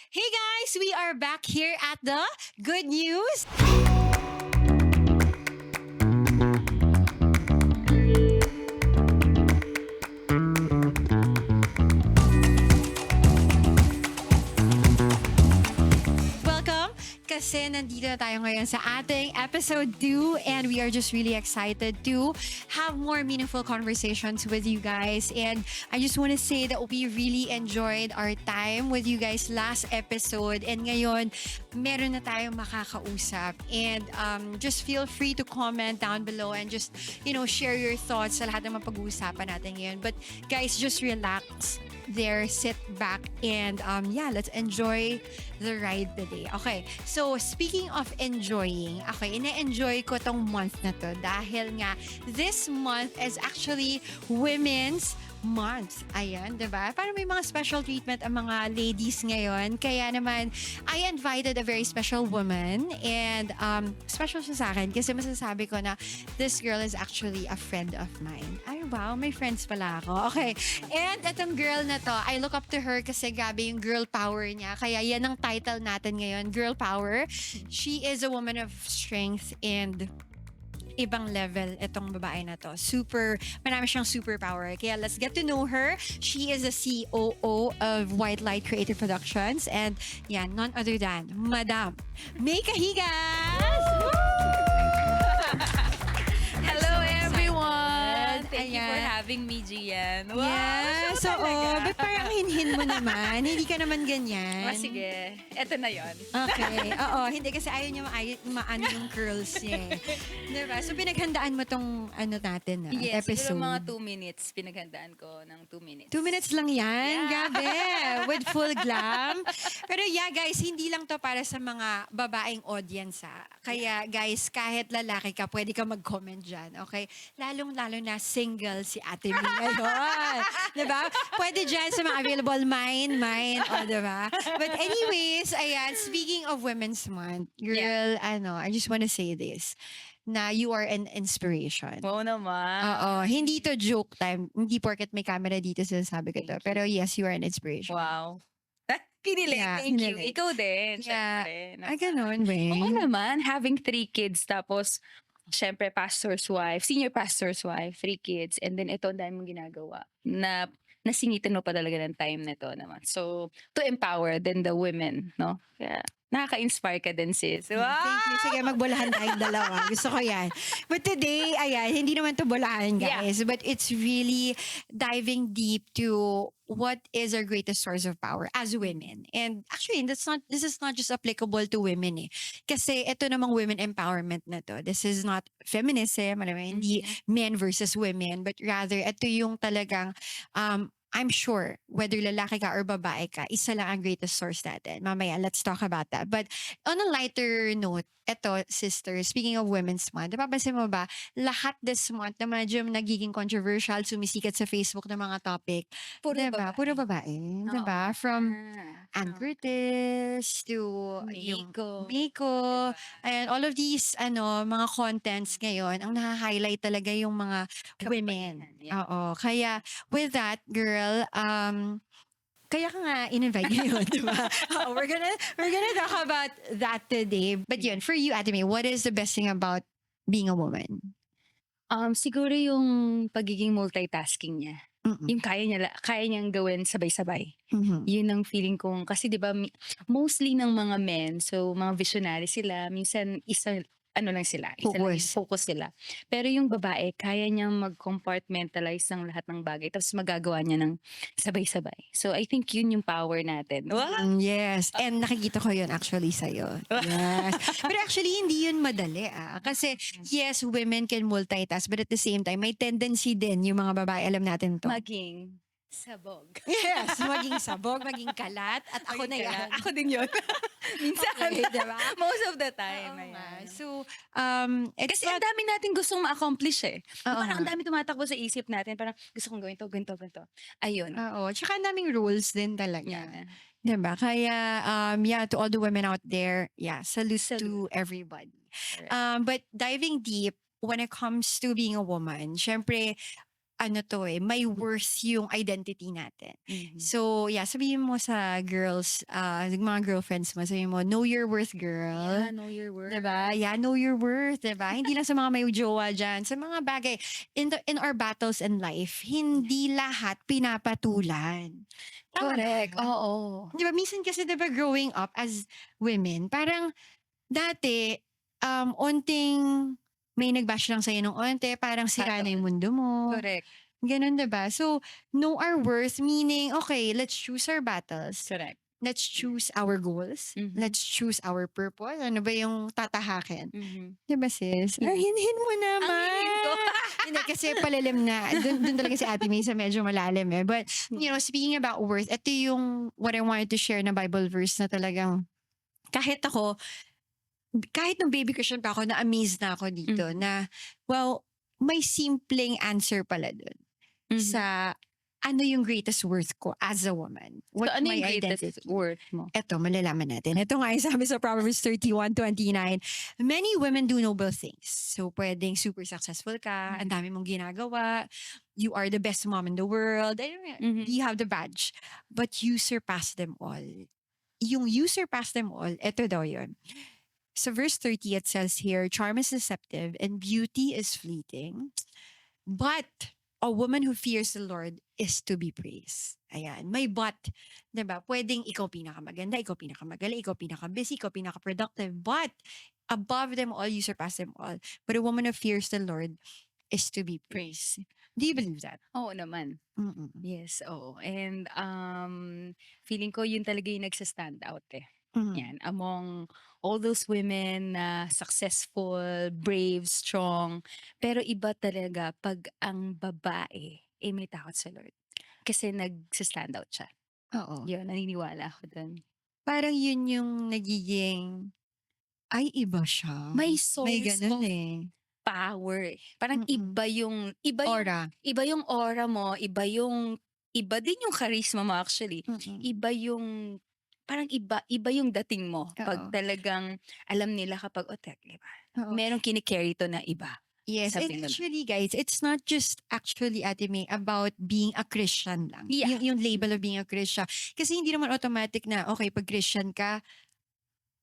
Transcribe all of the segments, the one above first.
Hey guys, we are back here at the Good News. Welcome kasi nandito na tayo ngayon sa ating episode 2 and we are just really excited to have more meaningful conversations with you guys. And I just want to say that we really enjoyed our time with you guys last episode and ngayon meron na tayong makakausap. And just feel free to comment down below and just, share your thoughts sa lahat ng mga pag-uusapan natin ngayon. But guys, just relax there, sit back, and let's enjoy the ride today. Okay, so speaking of enjoying, ina-enjoy ko tong month na to dahil nga this month is actually Women's Month. Ayan, diba? Parang may mga special treatment ang mga ladies ngayon. Kaya naman, I invited a very special woman and special siya sa akin kasi masasabi ko na this girl is actually a friend of mine. Ay, wow, may friends pala ako. Okay, and itong girl na to, I look up to her kasi grabe yung girl power niya. Kaya yan ang title natin ngayon, Girl Power. She is a woman of strength and ibang level itong babae na to. Marami siyang superpower. Kaya let's get to know her. She is a COO of White Light Creative Productions and none other than Madam May Cahigas! Hello everyone! Thank you for Ayan. having me, Gian. Wow, Yes, show talaga. ba't parang hinhin mo naman? Hindi ka naman ganyan. Sige, eto na yon. Okay, oo. Hindi kasi ayaw niya maano yung curls niya. Diba? So pinaghandaan mo tong natin na Yes, episode. siguro mga 2 minutes. Pinaghandaan ko ng 2 minutes. 2 minutes lang yan. Yeah. Grabe. With full glam. Pero guys, hindi lang to para sa mga babaeng audience Kaya guys, kahit lalaki ka, pwede ka mag-comment dyan. Okay? Lalong-lalo na single si Ate May ngayon. Diba? Pwede dyan sa mga available mine. O, diba? But anyways, ayan, speaking of Women's Month, girl, I just wanna say this na you are an inspiration. Wow naman. Oo, hindi to joke time. Hindi porket may camera dito sinasabi ko to. Thank you. Pero yes, you are an inspiration. Wow. Kinilig, Yeah, thank you. kinilig. Ikaw din, Yeah. syempre. Ay, ganun, Weng. Oo naman, having 3 kids, tapos, syempre, pastor's wife, senior pastor's wife, 3 kids, and then ito, ang dami mong ginagawa na nasingitan mo pa talaga ng time na to naman. So, to empower then the women, no? Kaya, nakaka-inspire ka din, sis. Wow! Thank you. Sige, magbulahan tayong dalawa. Gusto ko yan. But today, ayan, hindi naman to bulahan, guys. But it's really diving deep to what is our greatest source of power as women. And actually, this is not just applicable to women Kasi ito namang women empowerment na to. This is not feminism, alam mo, hindi men versus women, but rather ito yung talagang I'm sure whether lalaki ka or babae ka, isa lang ang greatest source natin. Mamaya, let's talk about that. But on a lighter note, eto, sister, speaking of Women's Month, napapansin mo ba, lahat this month na medyo nagiging controversial, sumisikat sa Facebook ng mga topic, Puro diba? babae. Puro babae. Diba? From Ann Oo. Curtis to yung Miko, and all of these mga contents ngayon, ang naha-highlight talaga yung mga women. Kababaihan, yeah. Oo. Kaya with that, girl, kaya ka nga in-invite ngayon, di ba? We're gonna talk about that today. But yun, for you, Ate May, what is the best thing about being a woman? Siguro yung pagiging multitasking niya. Mm-mm. Yung kaya niyang gawin sabay-sabay. Mhm. Yun ang feeling kong, kasi 'di ba mostly ng mga men, so mga visionary sila, minsan lang sila, focus sila. Pero yung babae, kaya niyang mag-compartmentalize ng lahat ng bagay tapos magagawa niya ng sabay-sabay. So I think yun yung power natin. Yes. And nakikita ko yun actually sa'yo. Yes. Pero actually, hindi yun madali Kasi yes, women can multitask but at the same time, may tendency din yung mga babae, alam natin to. Maging sabog. Yes, maging sabog, maging kalat. At ako na yan. Ako din yun. Minsan. Okay, diba? Most of the time. Oo ayan. nga. So, it's Kasi ang dami natin gustong ma-accomplish Oo Parang ang nga. dami tumatakbo sa isip natin. Parang gusto kong gawin to, ganito. Ayun. Oo. Tsaka ang daming rules din talaga. Yeah. Diba? Kaya, to all the women out there, salute to everybody. Correct. But diving deep, when it comes to being a woman, syempre, ano to may worth yung identity natin. Mhm. So, yeah, sabihin mo sa girls, yung mga girlfriends mo, sabihin mo, know your worth, girl. Yeah, know your worth. Diba? Yeah, know your worth, diba? Hindi lang sa mga may jowa dyan, sa mga bagay. In our battles in life, hindi lahat pinapatulan. Tama Correct. ba? Oo. Di ba, minsan kasi diba growing up as women, parang dati, onting may nag-bash lang sa'yo ng onte, parang sira na yung mundo mo. Correct. Ganun, diba? So, know our worth, meaning, okay, let's choose our battles. Correct. Let's choose our goals. Mhm. Let's choose our purpose. Ano ba yung tatahakin? Mhm. Diba, sis? Mhm. Hinhin mo Ang naman. hingin ko. Hindi, kasi palalim na. Dun talaga si Ate May sa medyo malalim But, speaking about worth, ito yung what I wanted to share na Bible verse na talagang kahit nung baby Christian pa ako, na-amaze na ako dito Mhm. na, well, may simpleng answer pala dun Mhm. sa ano yung greatest worth ko as a woman. So, What's ano my yung greatest identity? worth mo? Ito, malalaman natin. Ito nga yung sabi sa Proverbs 31:29. Many women do noble things. So, pwedeng super successful ka, ang dami mong ginagawa, you are the best mom in the world, Mhm. you have the badge, but you surpass them all. Yung you surpass them all, ito daw yun. So, verse 30, it says here, charm is deceptive and beauty is fleeting, but a woman who fears the Lord is to be praised. Ayan. May but. Diba? Pwedeng ikaw pinakamaganda, ikaw pinakamagaling, ikaw pinaka-busy, ikaw pinaka-productive. But above them all, you surpass them all. But a woman who fears the Lord is to be praised. Do you believe that? Oo naman. Mm-mm. Yes, oo. And feeling ko yun talaga yung nagsa-stand out Mm. Yan, among all those women na successful, brave, strong. Pero iba talaga pag ang babae may takot sa Lord. Kasi nagsa-stand out siya. Oo. Yun, naniniwala ako dun. Parang yun yung nagiging, ay, iba siya. May May source ganun of power. Parang Mm-mm. iba Aura. yung aura mo, iba din yung charisma mo actually. Mm-mm. Iba yung parang iba yung dating mo pag Oo. talagang alam nila kapag diba? Oo. Merong kini-carry to na iba. Yes, and Something ganun. actually, guys, it's not just actually, Ate May, about being a Christian lang. Yeah. Yung label of being a Christian. Kasi hindi naman automatic na, okay, pag Christian ka,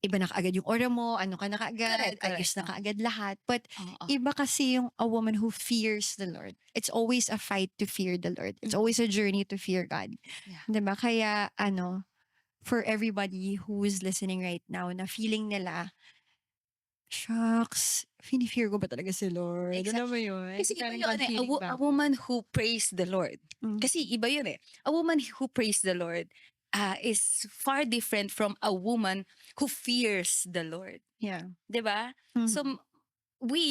iba na kaagad yung aura mo, ano ka na kaagad, Correct. ayos na kaagad lahat. But Oo. iba kasi yung a woman who fears the Lord. It's always a fight to fear the Lord. It's always a journey to fear God. Yeah. Diba? Kaya, for everybody who is listening right now, na feeling nila, shucks, fear ko ba talaga si Lord? Exactly. Ano ba yun? Kasi iba Parang yun confusing ba a ako? woman who praised the Lord. Mm. Kasi iba yun A woman who praised the Lord is far different from a woman who fears the Lord. Yeah. 'Di ba? Mhm. So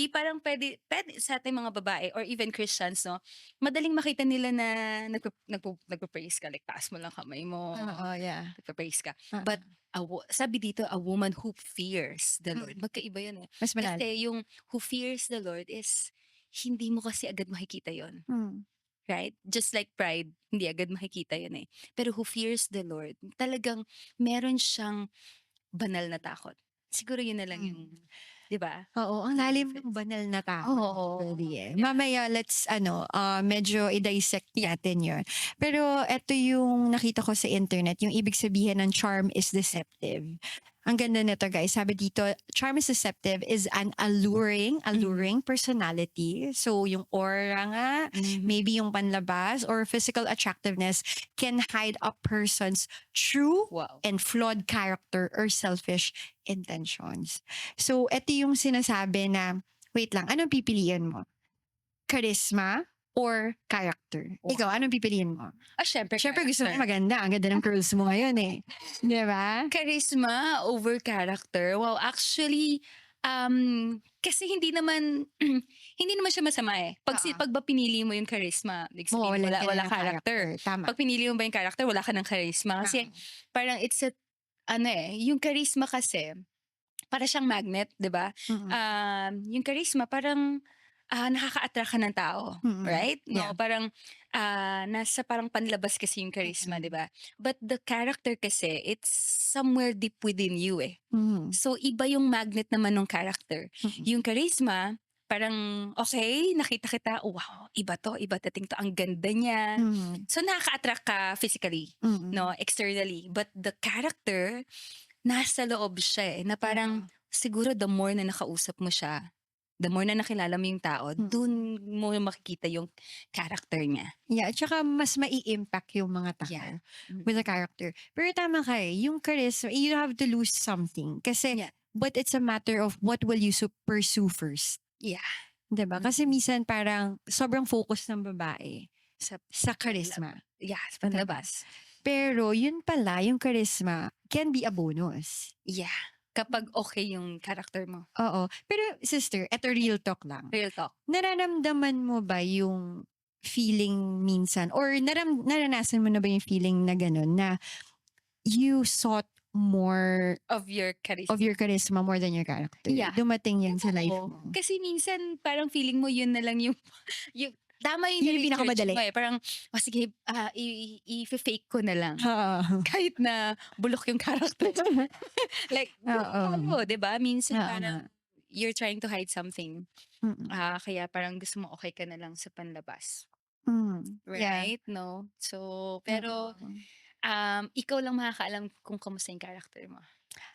parang pwede sa ating mga babae or even Christians, no, madaling makita nila na nagpo-praise ka, like taas mo lang kamay mo, Oo, yeah. nagpo-praise ka. Oo. But sabi dito, a woman who fears the Lord. Mm. Magkaiba yun Mas malalim. Kasi yung who fears the Lord is, hindi mo kasi agad makikita yun. Mm. Right? Just like pride, hindi agad makikita yun Pero who fears the Lord, talagang meron siyang banal na takot. Siguro yun na lang yung, di ba? Oo, ang lalim ng banal na takot. Oo. Actually, Mamaya, let's, medyo i-dissect natin yun. Pero ito yung nakita ko sa internet, yung ibig sabihin ng charm is deceptive. Ang ganda nito, guys. Sabi dito, charm is deceptive is an alluring personality. So, yung aura nga, maybe yung panlabas or physical attractiveness can hide a person's true Wow. and flawed character or selfish intentions. So, ito yung sinasabi na, wait lang, anong pipiliin mo? Charisma or character? Wow. Ikaw, anong pipiliin mo? Syempre, Siyempre, gusto mo character. maganda. Ang ganda ng curls mo ngayon Di ba? Charisma over character. Wow, actually, kasi hindi naman siya masama Pag ba pinili mo yung charisma, like sabihin, Mawawalan ka wala na ng character. Tama. Pag pinili mo ba yung character, wala ka ng charisma. Kasi parang it's yung charisma kasi, para siyang magnet, di ba? Yung charisma, parang nakaka-attract ka ng tao. Mm-mm. Right? No, Yeah. parang nasa parang panlabas kasi yung charisma, di ba? But the character kasi, it's somewhere deep within you Mhm. So, iba yung magnet naman ng character. Mm-mm. Yung charisma, parang, okay, nakita kita, wow, iba 'to, iba dating 'to, ang ganda niya. Mhm. So, nakaka-attract ka physically, Mm. 'no, externally. But the character, nasa loob siya, na parang Oo. siguro the more na nakausap mo siya, the more na nakilala mo yung tao, dun mo makikita yung character niya. Yeah, at saka mas mai-impact yung mga Yeah. tao with the character. Pero tama ka yung charisma, you have to lose something. Kasi, Yeah. but it's a matter of what will you pursue first. Yeah. 'Di ba? Kasi minsan parang sobrang focus ng babae Sa sa charisma. Yeah, sa panlabas. Pero yun pala, yung charisma can be a bonus. Yeah. Kapag okay yung character mo. Oo. Pero sister, eto real talk lang. Real talk. Nararamdaman mo ba yung feeling minsan or naranasan mo na ba yung feeling na gano'n na you sought more Of your charisma. of your charisma more than your character? Yeah. Dumating yan sa life Oo. mo. Kasi minsan parang feeling mo yun na lang yung yung tama yung Yun yung ni-research pinakamadali. mo, parang sige, i-fake ko na lang. Oo. Kahit na bulok yung character. Like, Oo. 'di ba? Minsan Oo parang nga. you're trying to hide something. Mm. Kaya parang gusto mo okay ka na lang sa panlabas. Yeah. Right? No? So, pero Oo. ikaw lang makakaalam kung kamusta yung character mo.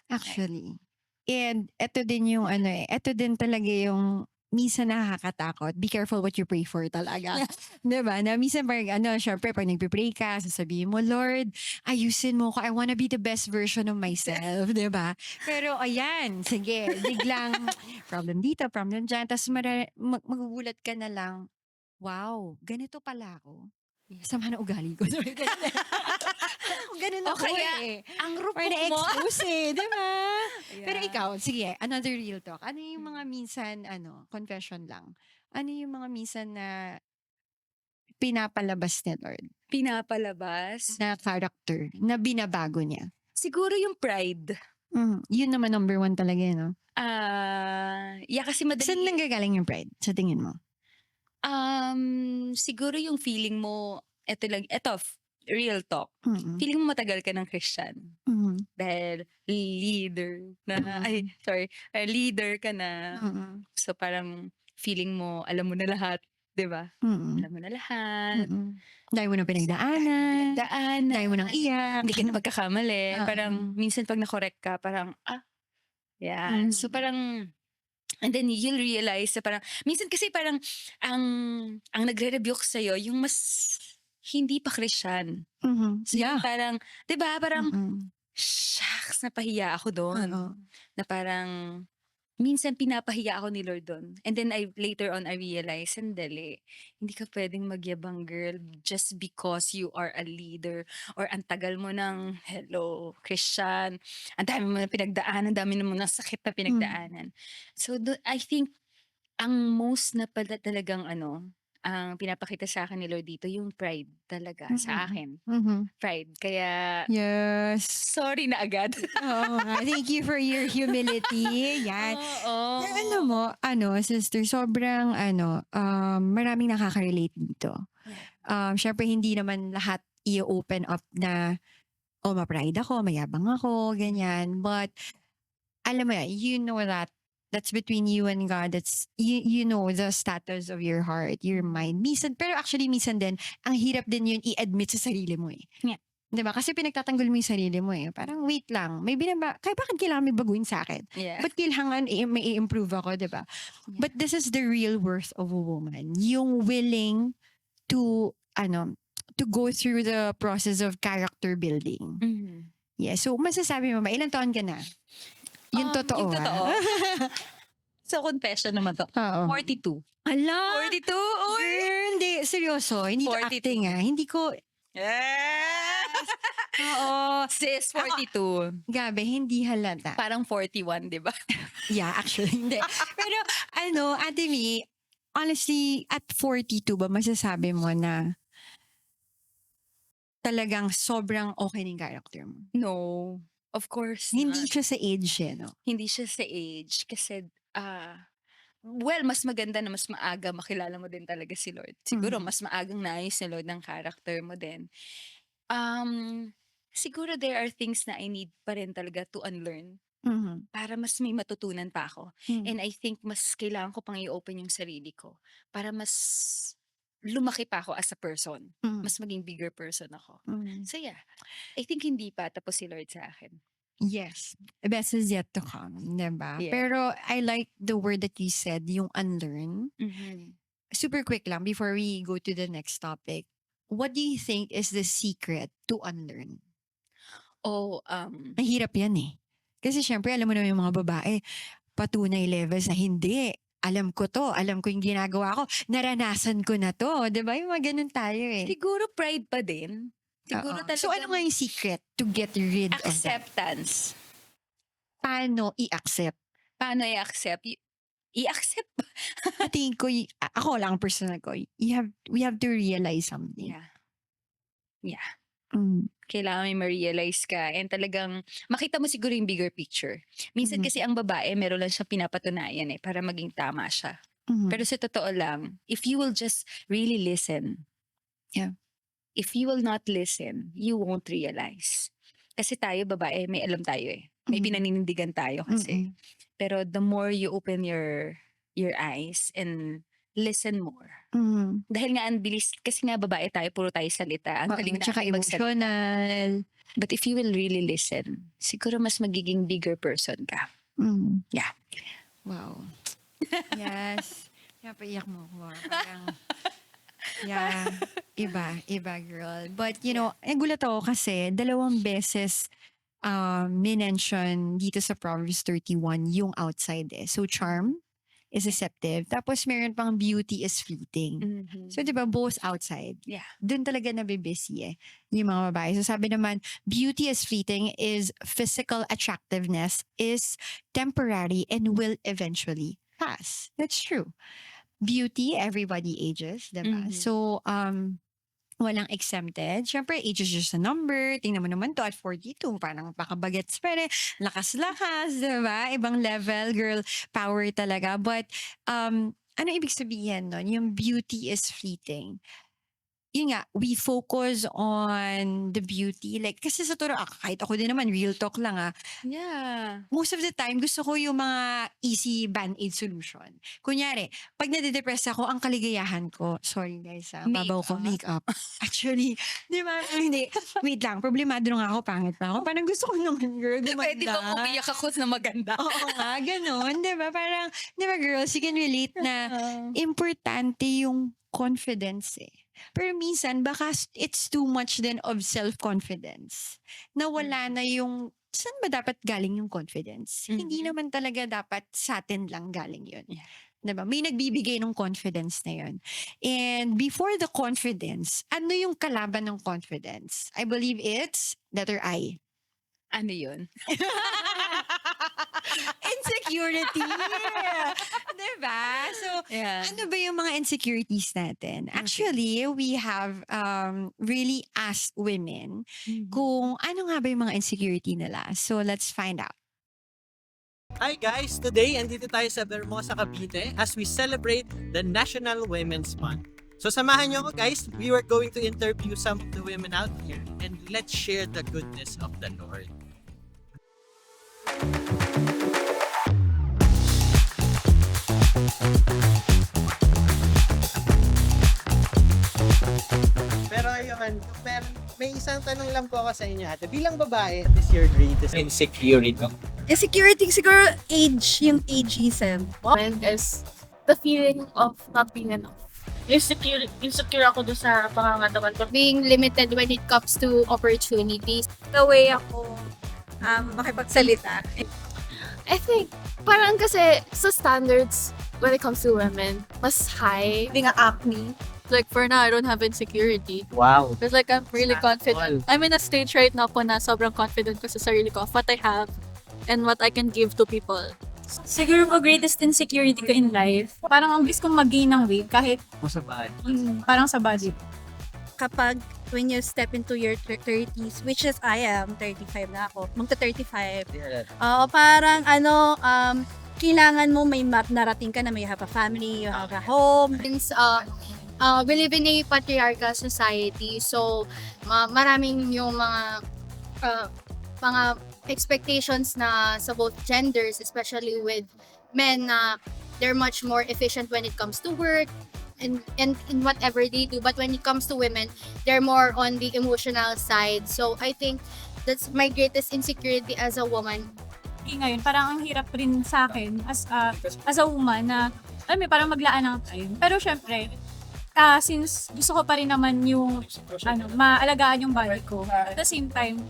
Actually. And eto din yung eto din talaga yung minsan nakakatakot. Be careful what you pray for talaga. 'Di ba? Na minsan parang syempre pag nagpe-pray ka, sasabihin mo, Lord, ayusin mo ko. I wanna be the best version of myself, 'di ba? Pero ayan, sige, biglang problem dito, problem diyan, tapos magugulat ka na lang, wow, ganito pala ako. Sama na ugali ko. Ganun O ako kaya, ang Or rupok mo. na-expose di ba? Pero Yeah. ikaw, sige, another real talk. Ano yung mga minsan, confession lang. Ano yung mga minsan na pinapalabas ni Lord Pinapalabas. na character na binabago niya? Siguro yung pride. Yun naman number one talaga, no? Yeah, kasi Saan madali. nanggagaling yung pride sa tingin mo? Siguro yung feeling mo, eto, real talk. Mm. Feeling mo matagal ka ng Christian. Dahil leader ka na. So parang feeling mo, alam mo na lahat. 'Di ba? Alam mo na lahat. Dahil mo nang pinagdaanan. Dahil mo nang iyak. Hindi ka na magkakamali. Oo. Parang minsan pag na-correct ka, parang, yeah. So parang, and then you'll realize na parang, minsan kasi parang, ang nagre-rebuke sa'yo, yung mas hindi pa Christian. So Yeah. yung parang, 'di ba, parang, Mm-mm. shucks, napahiya ako doon. Oo. Na parang, minsan pinapahiya ako ni Lord doon. And then later on, I realized, sandali, hindi ka pwedeng magyabang, girl, just because you are a leader or ang tagal mo ng, hello, Christian, ang dami mo na pinagdaanan, ang dami mo na sakit na pinagdaanan. So, I think, ang most na talagang ang pinapakita sa akin ni Lord dito, yung pride talaga sa akin. Pride. Kaya, Yes. sorry na agad. Oo nga. Thank you for your humility. Yan. Oo. Alam mo, sister, sobrang, maraming nakaka-relate dito. Syempre, hindi naman lahat i-open up na, ma-pride ako, mayabang ako, ganyan. But, alam mo yan, you know that's between you and God. That's, you know the status of your heart, your mind. Pero actually, minsan din, ang hirap din yun i-admit sa sarili mo eh. Yeah. Diba? Kasi pinagtatanggol mo yung sarili mo eh. Parang wait lang. Kaya bakit kailangan may baguhin sa akin? Yeah. Ba't kailangan may i-improve ako, diba? Yeah. But this is the real worth of a woman. Yung willing to, to go through the process of character building. Yeah. So, masasabi mo ba, ilang taon ka na? Yung totoo. Yung totoo. So, confession naman to. Oo. 42. Ala! 42? Uy! Girl, hindi. Seryoso. Hindi to 42. acting Hindi ko, Yes! oo. Sis, 42. Gabi, hindi halata. Parang 41, di ba? Yeah, actually, hindi. Pero, Ate Mi, honestly, at 42 ba, masasabi mo na talagang sobrang okay ng character mo? No. Of course Hindi not. siya sa age no? Hindi siya sa age. Kasi, well, mas maganda na mas maaga makilala mo din talaga si Lord. Siguro, mas maagang naayos ni Lord ng character mo din. Siguro there are things na I need pa rin talaga to unlearn. Mhm. para mas may matutunan pa ako. Mm. And I think mas kailangan ko pang i-open yung sarili ko para mas lumaki pa ako as a person. Mm. Mas maging bigger person ako. Mm. So yeah, I think hindi pa tapos si Lord sa akin. Yes. The best is yet to come, 'di ba? Yeah. Pero I like the word that you said, yung unlearn. Mhm. Super quick lang before we go to the next topic. What do you think is the secret to unlearn? Oh, Mahirap yan eh. Kasi syempre, alam mo naman yung mga babae, patunay levels na hindi. Alam ko to, alam ko yung ginagawa ko, naranasan ko na to. 'Di ba? Yung mga ganun tayo eh. siguro pride pa din. Siguro Oo. So ano nga yung secret to get rid of that? acceptance. Paano i-accept? Paano i-accept? I-accept ba? Sa tingin ko, ako lang personal ko, we have to realize something. Yeah. Mm. Kailangan may ma-realize ka and talagang makita mo siguro yung bigger picture. Minsan Mhm. kasi ang babae, meron lang siyang pinapatunayan para maging tama siya. Mhm. Pero sa totoo lang, if you will just really listen. Yeah. If you will not listen, you won't realize. Kasi tayo, babae, may alam tayo eh. May Mhm. pinaninindigan tayo kasi. Mm-mm. Pero the more you open your eyes and listen more. Mm. Dahil nga ang bilis, kasi nga babae tayo, puro tayo salita. Ang galing Tsaka natin magsalita. emotional. But if you will really listen, siguro mas magiging bigger person ka. Mm. Yeah. Wow. Yes. Napaiyak mo ako. Parang, yeah. Iba, girl. But, you know, nagulat ako kasi 2 beses minention dito sa Proverbs 31 yung outside eh. So, charm is deceptive. Tapos, meron pang beauty is fleeting. So, di ba, both outside. Yeah. Doon talaga nabibisi eh, yung mga babae. So, sabi naman, beauty is fleeting is physical attractiveness is temporary and will eventually pass. That's true. Beauty, everybody ages, diba? Mhm. So, walang exempted. Siyempre, age is just a number. Tingnan mo naman to at 42. Parang pakabagets pa rin. Lakas-lakas, diba? Ibang level, girl power talaga. But, ano ibig sabihin nun? Yung beauty is fleeting. Yun nga, we focus on the beauty. Like, kasi sa totoo, kahit ako din naman, real talk lang Yeah. most of the time, gusto ko yung mga easy band-aid solution. Kunyari, pag nade-depress ako, ang kaligayahan ko, sorry guys, babaw ko, makeup. Actually, di ba? Hindi, wait lang, problemado na nga ako, pangit pa ako. Parang gusto ko naman, girl, gumanda. Pwede ba umiyak ako na maganda? Oo nga, ganun, di ba? Parang, di ba girls, you can relate na importante yung confidence eh. Pero minsan, baka it's too much then of self-confidence. Na wala na yung, saan ba dapat galing yung confidence? Hindi naman talaga dapat sa atin lang galing yun. Yeah. Diba? May nagbibigay ng confidence na yun. And before the confidence, ano yung kalaban ng confidence? I believe it's letter I. Ano yun? Insecurity. Diba? So, Yeah. ano ba yung mga insecurities natin? Actually, we have really asked women kung ano nga ba yung mga insecurity nila. So, let's find out. Hi guys! Today, andito tayo sa Vermosa, Cavite as we celebrate the National Women's Month. So samahan niyo ako guys, we are going to interview some of the women out here and let's share the goodness of the Lord. Pero ayun, may isang tanong lang po ako sa inyo ate. Bilang babae, what is your greatest insecurity? Insecurity siguro yung ageism. And is the feeling of not being enough. Insecure ako doon sa pangangatawan ko. Being limited when it comes to opportunities. The way ako makipagsalita. I think, parang kasi sa standards when it comes to women, mas high. Hindi nga acne. Like for now, I don't have insecurity. Wow! Because like I'm really Not confident. all. I'm in a stage right now po na sobrang confident ko sa sarili ko of what I have and what I can give to people. Siguro po greatest insecurity ko in life, parang ang gusto kong mag-gain ng weight kahit Masabay. parang sa body. Kapag when you step into your 30s, which is I am, 35 na ako, magta-35. Parang kailangan mo may narating ka na may have a family, you have a home. Since we live in a patriarchal society, so maraming yung mga expectations na sa both genders, especially with men na they're much more efficient when it comes to work and in whatever they do. But when it comes to women, they're more on the emotional side. So I think that's my greatest insecurity as a woman. Ngayon, parang ang hirap rin sa akin as a woman na, alam mo, parang maglaan ng time. Pero syempre, since gusto ko pa rin naman yung, maalagaan yung body ko. At the same time,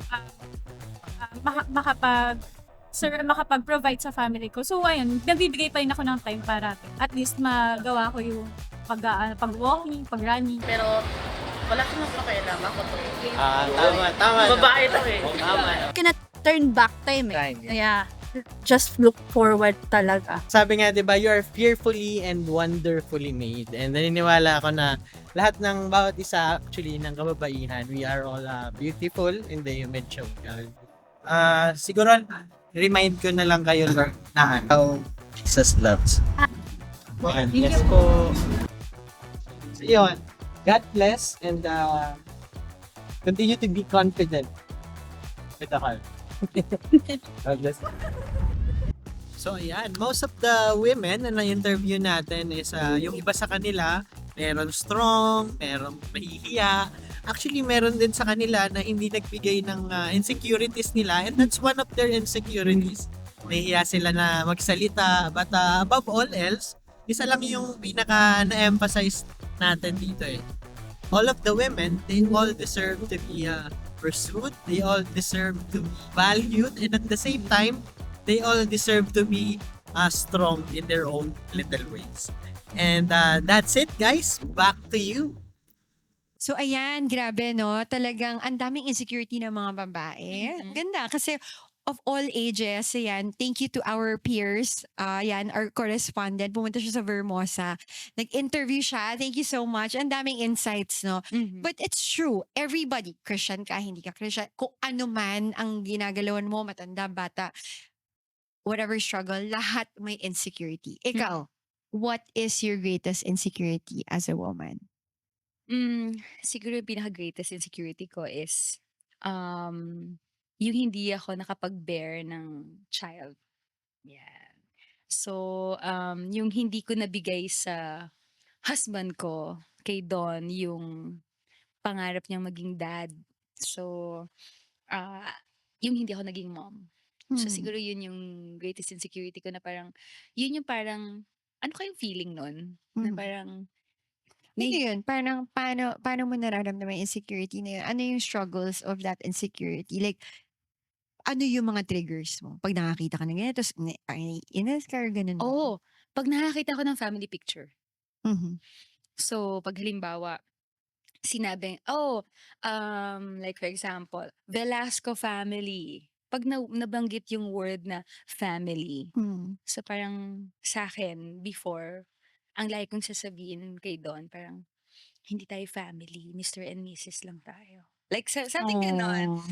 makapag-provide sa family ko. So, ayun, nagbibigay pa rin ako ng time para at least magawa ko yung pag-walking, pag-running. Pero wala ko nang pakialam. Ako to. Tama. Babae to eh. Tama. Cannot turn back time eh. Time, Yeah. Just look forward talaga. Sabi nga, di ba, you are fearfully and wonderfully made. And naniniwala ako na lahat ng bawat isa actually ng kababaihan, we are all beautiful in the image of God. Siguro, remind ko na lang kayo, Lord, na how Jesus loves. Yes po. So, yun. God bless and continue to be confident with the heart. God bless. So ayan, most of the women na na-interview natin is yung iba sa kanila, meron strong, meron mahihiya. Actually, meron din sa kanila na hindi nagbigay ng insecurities nila and that's one of their insecurities. Nahihiya sila na magsalita but above all else, isa lang yung pinaka na-emphasize natin dito eh. All of the women, they all deserve to be pursued, they all deserve to be valued, and at the same time, they all deserve to be strong in their own little ways. And that's it, guys. Back to you. So ayan, grabe no. Talagang ang daming insecurity ng mga babae. Ganda kasi of all ages, ayan, thank you to our peers. Ayan, our correspondent. Pumunta siya sa Vermosa. Nag-interview siya. Thank you so much. Ang daming insights, no? But it's true. Everybody, Christian ka, hindi ka Christian, kung ano man ang ginagalawan mo, matanda, bata, whatever struggle, lahat may insecurity. Ikaw, what is your greatest insecurity as a woman? Siguro yung pinaka-greatest insecurity ko is yung hindi ako nakapag-bear ng child. Yeah. So, yung hindi ko nabigay sa husband ko, kay Don, yung pangarap niyang maging dad. So, yung hindi ako naging mom. So, siguro yun yung greatest insecurity ko na parang, yun yung parang, ano kayong feeling nun? Na parang, Ano yun? Parang, paano mo nararamdaman yung insecurity na yun? Ano yung struggles of that insecurity? Like, ano yung mga triggers mo? Pag nakakita ka ng ganito, inas ka or ganun ba? pag nakakita ko ng family picture. Mhm. So, pag halimbawa, sinabing, like for example, Velasco family. Pag nabanggit yung word na family, so parang sa akin, before, ang like kong sasabihin kay Don, parang, hindi tayo family, Mr. and Mrs. lang tayo. Like, something ganon.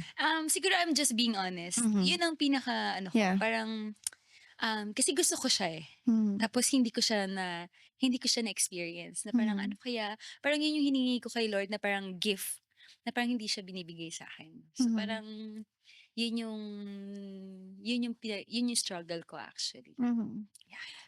Siguro I'm just being honest. Yun ang pinaka, Yeah. parang, kasi gusto ko siya eh. Tapos hindi ko siya na-experience. Na parang ano kaya, parang yun yung hiningi ko kay Lord na parang gift. Na parang hindi siya binibigay sa akin. So parang, yun yung struggle ko actually.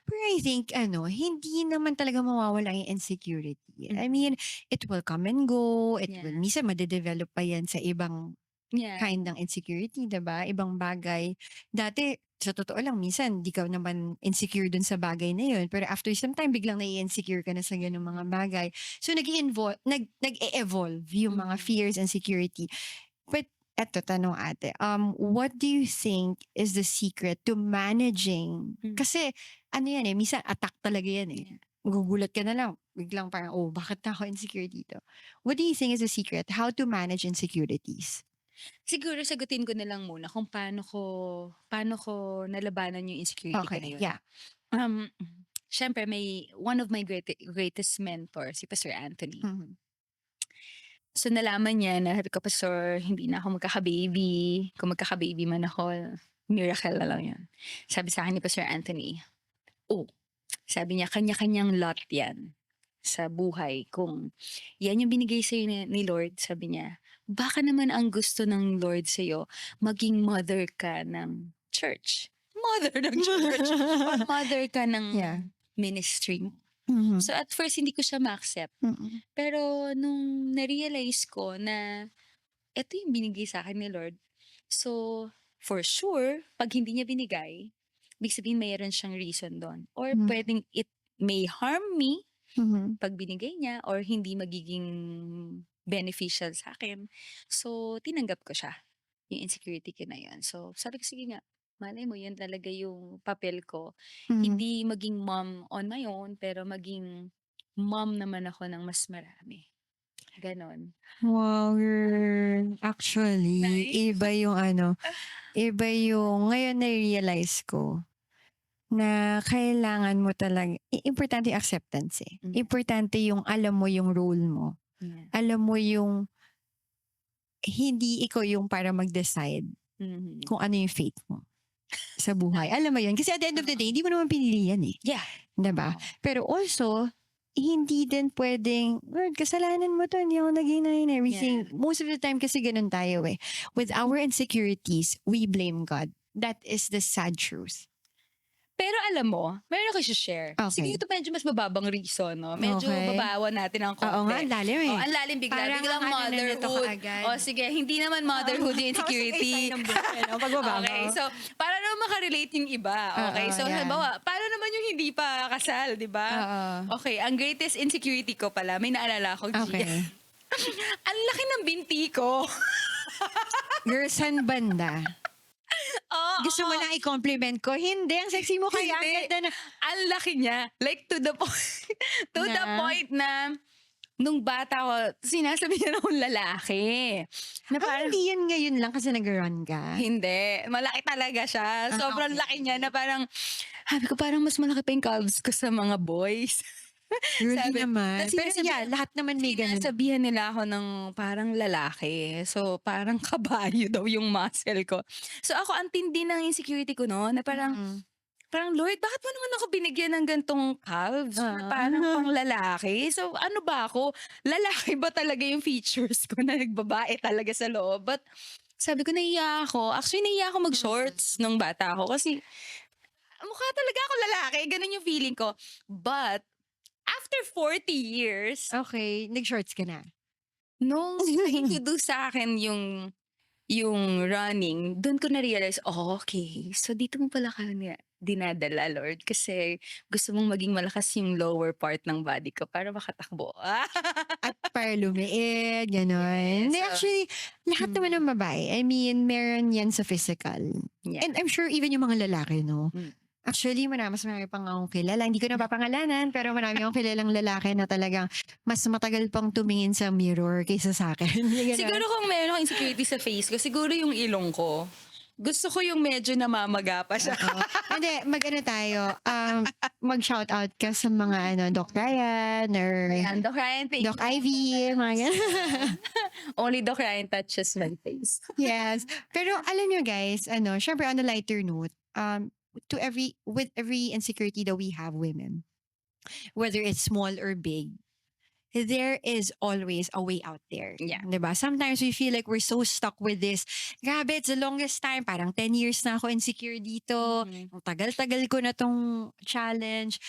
Pero I think, hindi naman talaga mawawala yung insecurity. I mean, it will come and go. It will, minsan madedevelop pa yan sa ibang kind ng insecurity, diba? Ibang bagay. Dati, sa totoo lang, minsan, di ka naman insecure dun sa bagay na yun. Pero after some time, biglang nai-insecure ka na sa ganung mga bagay. So, nag-e-evolve yung mga fears and security. But, eto, tanong ate, what do you think is the secret to managing? Kasi, ano yan minsan attack talaga yan Magugulat ka na lang. Biglang parang, bakit na ako insecure dito? What do you think is the secret? How to manage insecurities? Siguro sagutin ko na lang muna kung paano ko nalabanan yung insecurity ko na yun. Yeah. Syempre may one of my greatest mentors, si Pastor Anthony. So nalaman niya na sabi ko, Pastor, hindi na ako magkaka-baby. Kung magkaka-baby man ako, miracle na lang yan. Sabi sa akin ni Pastor Anthony, sabi niya, kanya-kanyang lot yan sa buhay. Kung yan yung binigay sa'yo ni Lord, sabi niya, baka naman ang gusto ng Lord sa'yo, maging mother ka ng church. Mother ng church. Or mother ka ng Yeah. ministry mo. Mhm. So at first, hindi ko siya ma-accept. Mm-mm. Pero nung na-realize ko na ito yung binigay sa akin ni Lord. So, for sure, pag hindi niya binigay, ibig sabihin mayroon siyang reason doon. Or Mm. pwedeng it may harm me Mhm. pag binigay niya or hindi magiging beneficial sa akin. So, tinanggap ko siya. Yung insecurity ko na yun. So, sabi ko, sige nga, malay mo, yun talaga yung papel ko. Mhm. Hindi maging mom on my own, pero maging mom naman ako ng mas marami. Ganon. Wow, girl. Actually, Nice. iba yung ngayon na-realize ko na kailangan mo talaga, importante yung acceptance eh. Mm. Importante yung alam mo yung role mo. Yeah. Alam mo yung hindi ikaw yung para mag-decide Mhm. kung ano yung fate mo sa buhay. Alam mo yun? Kasi at the end of the day, hindi mo naman pinili yan eh. Yeah. Diba? Pero also, hindi din pwedeng, Lord, kasalanan mo to, hindi ako naging and everything. Most of the time kasi ganun tayo eh. With our insecurities, we blame God. That is the sad truth. Pero alam mo, meron ako share. Okay. Sige, ito medyo mas mababang reason, no? Medyo Okay. babawan natin ang konti. Oo nga, ang lalim eh. Oh, ang lalim bigla. Parang Biglang ang ano na nito motherhood. kaagad. O sige, hindi naman motherhood yung insecurity. Pagbabago. Okay, so para naman makarelate yung iba. Okay, Oo, so yeah. halimbawa, paano naman yung hindi pa kasal, di ba? Oo. Okay, ang greatest insecurity ko pala, may naalala ko, Gia. Okay. Ang laki ng binti ko. Girl, san banda? Oo. Gusto mo na i-compliment ko? Hindi, ang sexy mo kaya. Ang Hindi. ganda na. Ang laki niya. Like to the point. To the Na? point na nung bata ko, sinasabi niya na akong lalaki. Na parang, Hindi yan ngayon lang kasi nag-run ka. hindi. Malaki talaga siya. Sobrang laki niya na parang, sabi ko parang mas malaki pa yung calves ko sa mga boys. Really Sabi- naman. Tapos Pero sinasabi- yeah, lahat naman may ganun. Sinasabihan nila ako ng parang lalaki. So, parang kabayo daw yung muscle ko. So, ako ang tindi ng insecurity ko no, na parang, Mm. parang Lord, bakit mo naman ako binigyan ng gantong calves? Na Ah. parang pang lalaki. So, ano ba ako? Lalaki ba talaga yung features ko na nagbabae talaga sa loob? But, sabi ko, nahiya ako. Actually, nahiya ako mag-shorts nung bata ako. Kasi, mukha talaga ako lalaki. Ganun yung feeling ko. But, after 40 years, Okay, nag-shorts ka na. nung na-introduce sa akin yung running, doon ko na-realize, oh, okay. So, dito mo pala ka dinadala, Lord. Kasi gusto mong maging malakas yung lower part ng body ko para makatakbo. At para lumiit, gano'n. Yes, Hindi, so- actually, lahat naman ng babae. I mean, meron yan sa physical. Yeah. And I'm sure even yung mga lalaki, no? Mm. Actually, mas marami pang akong kilala. Hindi ko na papangalanan, pero marami akong kilalang lalaki na talagang mas matagal pang tumingin sa mirror kaysa sa akin. Ganun. Siguro kung meron akong insecurity sa face ko, siguro yung ilong ko. Gusto ko yung medyo namamaga pa siya. Oo. Hindi, mag-ano tayo, mag-shoutout ka sa mga Doc Ryan or Ayan, Doc Ryan, thank Doc Ivy, mga ganun. Only Doc Ryan touches my face. Yes. Pero alam nyo guys, syempre on a lighter note, with every insecurity that we have women, whether it's small or big, there is always a way out there. Yeah. Diba? Sometimes we feel like we're so stuck with this. Grabe, it's the longest time. Parang 10 years na ako insecure dito. Ang tagal-tagal ko na tong challenge.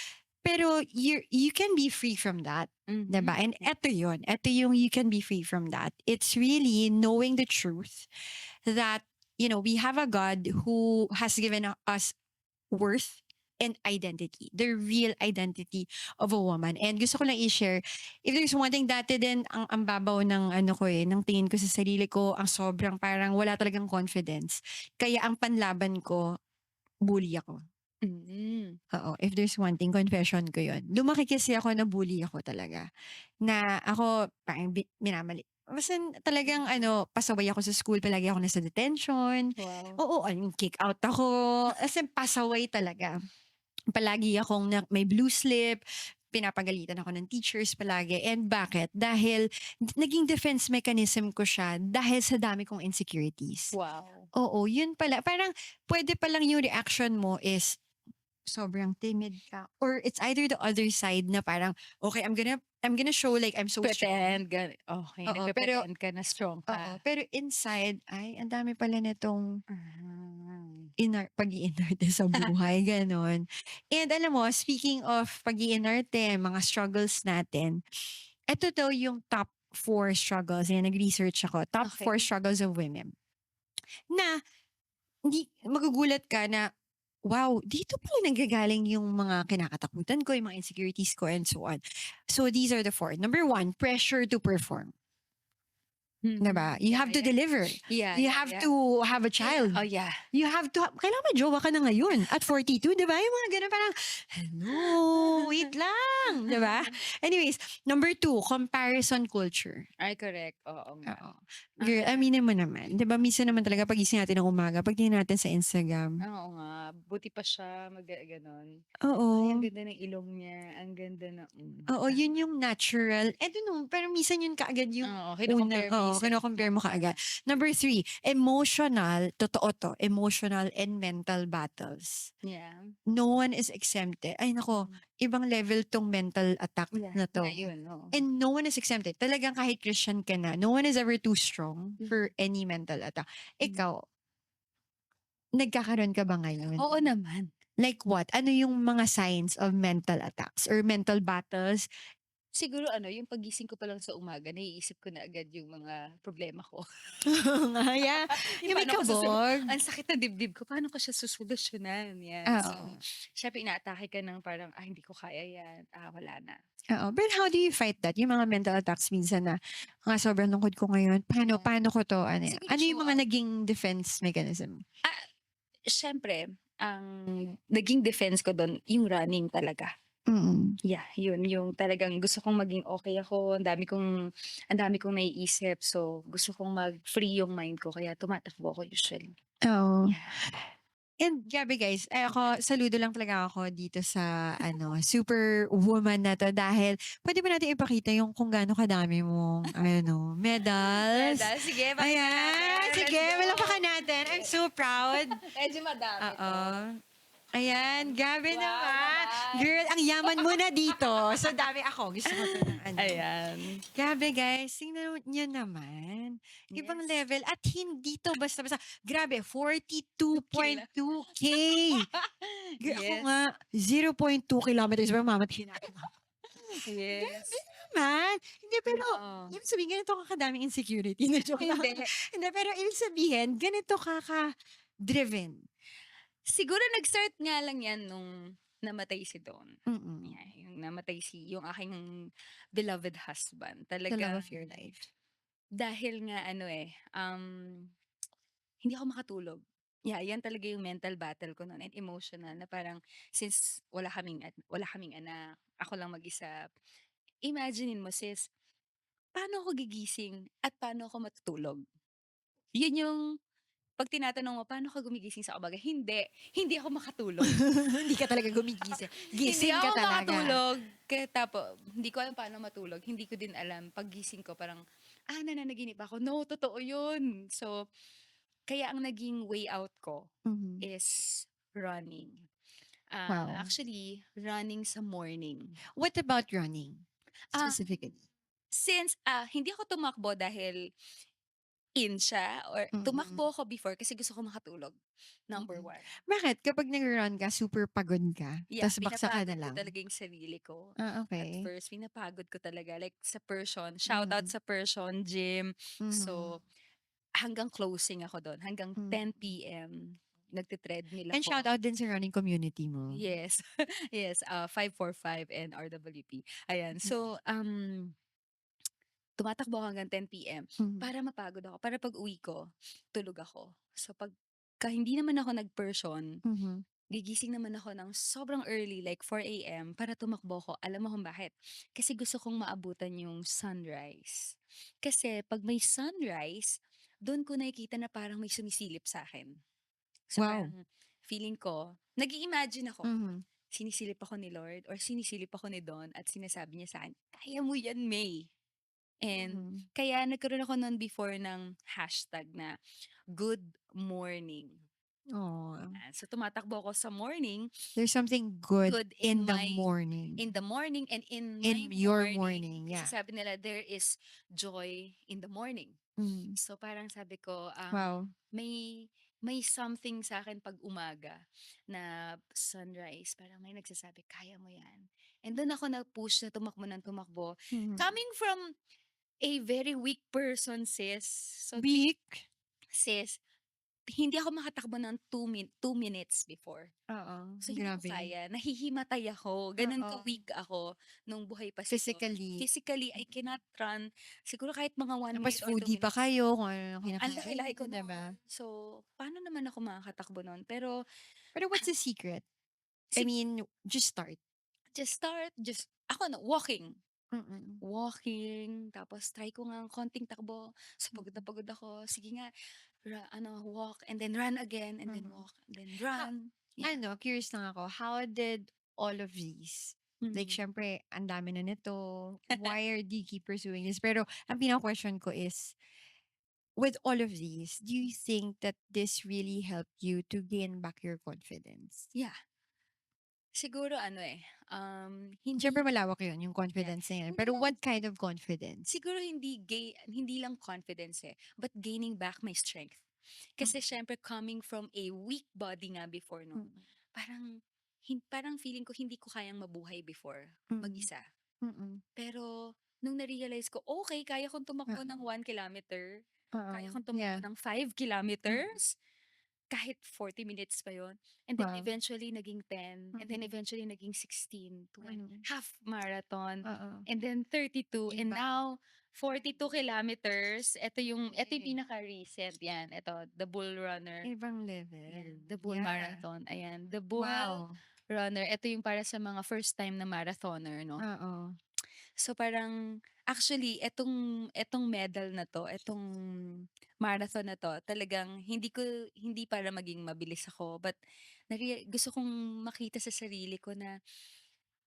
Pero you can be free from that. Diba? And eto yun. Eto yung you can be free from that. It's really knowing the truth that, we have a God who has given us worth and identity. The real identity of a woman. And gusto ko lang i-share, if there's one thing dati din, ang babaw ng ng tingin ko sa sarili ko, ang sobrang parang wala talagang confidence. Kaya ang panlaban ko, bully ako. Oo, if there's one thing, confession ko yun. Lumaki kasi ako na bully ako talaga. Na ako, parang minamali. Basta talagang pasaway ako sa school, palagi ako nasa detention. Wow. Oo, kick out ako. As in, pasaway talaga. Palagi akong may blue slip, pinapagalitan ako ng teachers palagi. And bakit? Dahil naging defense mechanism ko siya dahil sa dami kong insecurities. Wow. Oo, yun pala. Parang pwede palang yung reaction mo is sobrang timid ka. Or it's either the other side na parang, okay, I'm gonna show like I'm so strong. Pretend. Okay, Oo, nagpe-pretend ka na strong Oo, ka. pero inside, ay, ang dami pala nitong Ah. pag-iinarte sa buhay, ganon. And alam mo, speaking of pag-iinarte, mga struggles natin, ito daw yung top 4 struggles. Yan, nag-research ako. Top 4 Okay. struggles of women. Na, hindi, magugulat ka na, wow, dito pala nanggagaling yung mga kinakatakutan ko, yung mga insecurities ko, and so on. So, these are the 4. Number 1, pressure to perform. Diba? You have to deliver. Yeah, You yeah, have yeah. to have a child. Oh, yeah. You have to, kailangan may jowa ka na ngayon at 42, di ba? Yung mga ganun parang, hello, wait lang, di ba? Anyways, number 2, comparison culture. Ay, correct. Oo nga. Oo. Girl, aminin mo naman. Di ba, minsan naman talaga pagising natin ng umaga, pagtingin natin sa Instagram. Oo nga. Buti pa siya ganon. Oo. Ay, ang ganda ng ilong niya. Ang ganda na. Oo, yun yung natural. I don't know, pero minsan yun kaagad yung Oo, kino-compare mo yung kino-compare mo kaagad. Number 3, emotional, totoo to, emotional and mental battles. Yeah. No one is exempted. Ay nako, ibang level tong mental attack na to. Ayun, oo. And no one is exempted. Talagang kahit Christian ka na, no one is ever too strong for any mental attack. Ikaw, nagkakaroon ka ba ngayon? Oo naman. Like what? Ano yung mga signs of mental attacks or mental battles? Siguro yung pagising ko pa lang sa umaga, naiisip ko na agad yung mga problema ko. Nga, yeah. Yung may Paano ko kabog. Ang sakit na dibdib ko, paano ko siya susolusyonan? Yan. Oo. So, syempre inaatake ka ng parang, hindi ko kaya yan. Wala na. Oo. But how do you fight that? Yung mga mental attacks minsan na, nga sobrang lungkot ko ngayon. Paano ko to? Ano, Siguro ano yung show mga up. naging defense mechanism? Syempre, ang naging defense ko doon, yung running talaga. Mm. Yeah, yun. Yung talagang gusto kong maging okay ako. Ang dami kong naiisip. So, gusto kong mag-free yung mind ko. Kaya tumatakbo ako usually. Oo. Yeah. And grabe guys, ako, saludo lang talaga ako dito sa super woman na to dahil pwede ba natin ipakita yung kung gaano kadami mong medals? Sige, Ayan, sige, malapakan natin. I'm so proud. Medyo madami Oo. Ayan, grabe naman. Girl, ang yaman mo na dito. So, dami ako. Gusto ko to ng Ayan. Grabe guys, tingnan niyo naman. Ibang Yes. level. At hindi to basta-basta. Grabe, 42.2K. Ako Yes. nga, 0.2 kilometers per mamathin natin. Yes. Man, hindi pero, Oo. ibig sabihin, ganito ka kadaming insecurity. Na joke lang. Hindi. Hindi, pero ibig sabihin, ganito ka driven. Siguro nag-start nga lang yan nung namatay si Don. Mm-mm. Yeah, yung namatay yung aking beloved husband. The Talaga. love of your life. Dahil nga hindi ako makatulog. Yeah, yan talaga yung mental battle ko noon and emotional na parang since wala kaming anak, ako lang mag-isa. Imaginein mo sis, paano ako gigising at paano ako matutulog? Yun yung pag tinatanong mo, paano ka gumigising sa umaga? Hindi ako makatulog. Hindi ka talaga gumigising. Hindi Gising ako ka talaga. makatulog. Kaya hindi ko alam paano matulog. Hindi ko din alam. Paggising ko parang, nananaginip ako. No, totoo yun. So, kaya ang naging way out ko Mhm. is running. Wow. Actually, running sa morning. What about running? Ah, Specifically. Since hindi ako tumakbo dahil in siya or tumakbo ako before kasi gusto ko makatulog. Number 1. Bakit? Kapag nag-run ka, super pagod ka? Yeah, Tapos baksa ka na pinapagod lang? ko talaga yung sarili ko. Ah, At okay. first, pinapagod ko talaga. Like sa person, shout out sa person, gym. So, hanggang closing ako doon. Hanggang 10 p.m. Nagtitreadmill ako. And shout out din sa running community mo. Yes. Yes. 545 and RWP. Ayan. So, tumatakbo ako hanggang 10 p.m. Para mapagod ako. Para pag uwi ko, tulog ako. So, hindi naman ako nag-person, gigising naman ako ng sobrang early, like 4 a.m. para tumakbo ko. Alam mo kung bakit? Kasi gusto kong maabutan yung sunrise. Kasi pag may sunrise, doon ko nakikita na parang may sumisilip sa akin. So, Wow. parang feeling ko, nag-i-imagine ako, Mhm. sinisilip ako ni Lord or sinisilip ako ni Don at sinasabi niya sa akin, kaya mo yan, May. And kaya nagkaroon ako noon before ng hashtag na good morning. Oh, So tumatakbo ako sa morning, there's something good, good in the my morning. in the morning, and in In my your morning. morning, Kasi yeah. sabi nila, there is joy in the morning. Mm. So parang sabi ko, Wow. may something sa akin pag umaga na sunrise, parang may nagsasabi, kaya mo yan. And doon ako na-push na tumakbo ng tumakbo. Mhm. Coming from a very weak person, sis. So, Weak. sis, hindi ako makatakbo ng 2 minutes before. Oo. So, hindi ko Grabe. kaya. Nahihimatay ako. Ganun Oo. ka-weak ako nung buhay pa si Lord. Physically. Physically, I cannot run. Siguro kahit mga 1 Tapos minute or 2 foodie pa minutes. kayo kung ano yung Ang kinakain. laki-laki ko diba? So, paano naman ako makakatakbo nun? Pero, Pero what's the secret? I mean, just start. walking. Mm-mm. Walking, tapos try ko nga konting takbo. So, pagod na pagod ako. Sige nga, walk, and then run again, and then Mhm. walk, and then run. Ano, curious lang ako, how did all of these, like, Mhm. syempre, ang dami na nito, why do you keep pursuing this? Pero, ang pinaka-question ko is, with all of these, do you think that this really helped you to gain back your confidence? Yeah. Siguro hindi Syempre, malawak yun, yung confidence na yun. Hindi Pero lang- what kind of confidence? siguro hindi lang confidence but gaining back my strength. Kasi syempre coming from a weak body nga before no. Mm. Parang feeling ko hindi ko kayang mabuhay before Mm. mag-isa. Mm-mm. Pero nung na-realize ko, okay, kaya kong tumakbo ng 1 kilometer, kaya kong tumakbo Yeah. ng 5 kilometers, kahit 40 minutes pa yon. And then Wow. eventually naging 10, and then eventually naging 16, 20, half marathon, and then 32, and Iba. now 42 kilometers. Ito yung pinaka-recent yan. Ito, the Bull Runner. Ibang level. The Bull Yeah. Marathon. Ayan, the Bull Wow. Runner. Ito yung para sa mga first time na marathoner, no? Oo. So parang actually etong medal na to, etong marathon na to, talagang hindi para maging mabilis ako, but gusto kong makita sa sarili ko na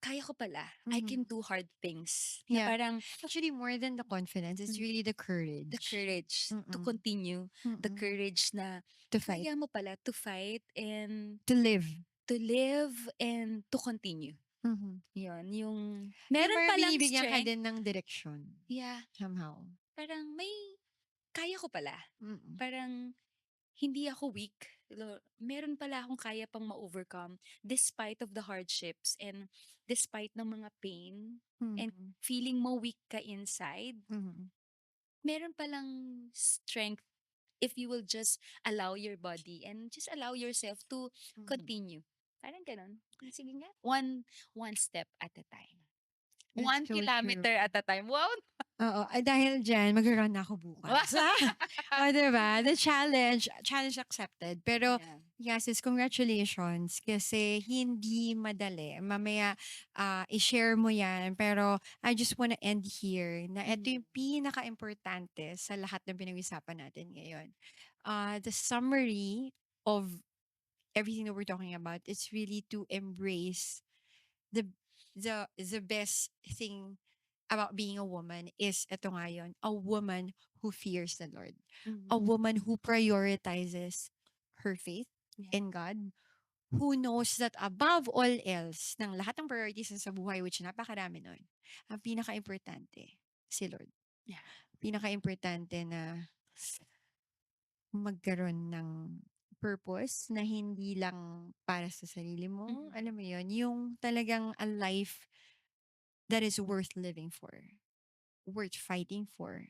kaya ko pala. I can do hard things. Na Yeah. parang Actually, more than the confidence, it's really the courage. the courage to Mm-mm. continue, the Mm-mm. courage na To fight. kaya mo pala to fight and To live. and to continue. Mm-hmm. Yun, yung Meron meron palang binibigyan ka strength. din ng direction. Yeah. Somehow. Parang kaya ko pala. Mm-mm. Parang hindi ako weak. Meron pala akong kaya pang ma-overcome despite of the hardships and despite ng mga pain and Mm-mm. feeling mo weak ka inside. Mm-mm. Meron palang strength if you will just allow your body and just allow yourself to continue. Parang ganun. Sige nga. One step at a time. That's 1 so kilometer true. at a time. Wow! Oo. Ay, dahil dyan, mag-run ako bukas. O, diba? The challenge accepted. Pero, yes, congratulations. Kasi hindi madali. Mamaya, i-share mo yan. Pero, I just wanna end here na ito yung pinaka-importante sa lahat ng pinag-usapan natin ngayon. The summary of everything that we're talking about is really to embrace the best thing about being a woman is ito nga yun, a woman who fears the Lord. A woman who prioritizes her faith in God, who knows that above all else, ng lahat ng priorities sa buhay, which napakarami nun, ang pinaka-importante, si Lord. Yeah. Pinaka-importante na magkaroon ng purpose na hindi lang para sa sarili mo. Alam mo yun, yung talagang a life that is worth living for, worth fighting for,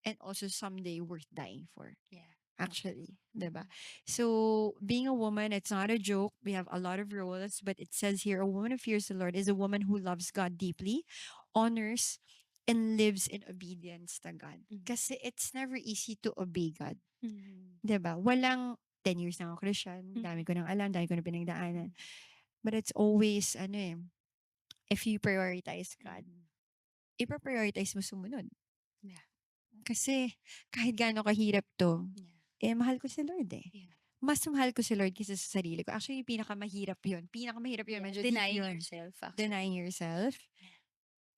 and also someday worth dying for. Yeah. Actually, diba? So, being a woman, it's not a joke. We have a lot of roles, but it says here, a woman who fears the Lord is a woman who loves God deeply, honors, and lives in obedience to God. Kasi it's never easy to obey God. Diba? Walang 10 years na ako Christian, dami ko nang alam, dami ko na pinagdaanan. But it's always, if you prioritize God, ipa-prioritize mo sumunod. Yeah. Kasi kahit gaano kahirap to, mahal ko si Lord eh. Yeah. Mas mahal ko si Lord kaysa sa sarili ko. Actually, pinakamahirap yun. Medyo deep Denying yun. yourself. Actually. Denying yourself.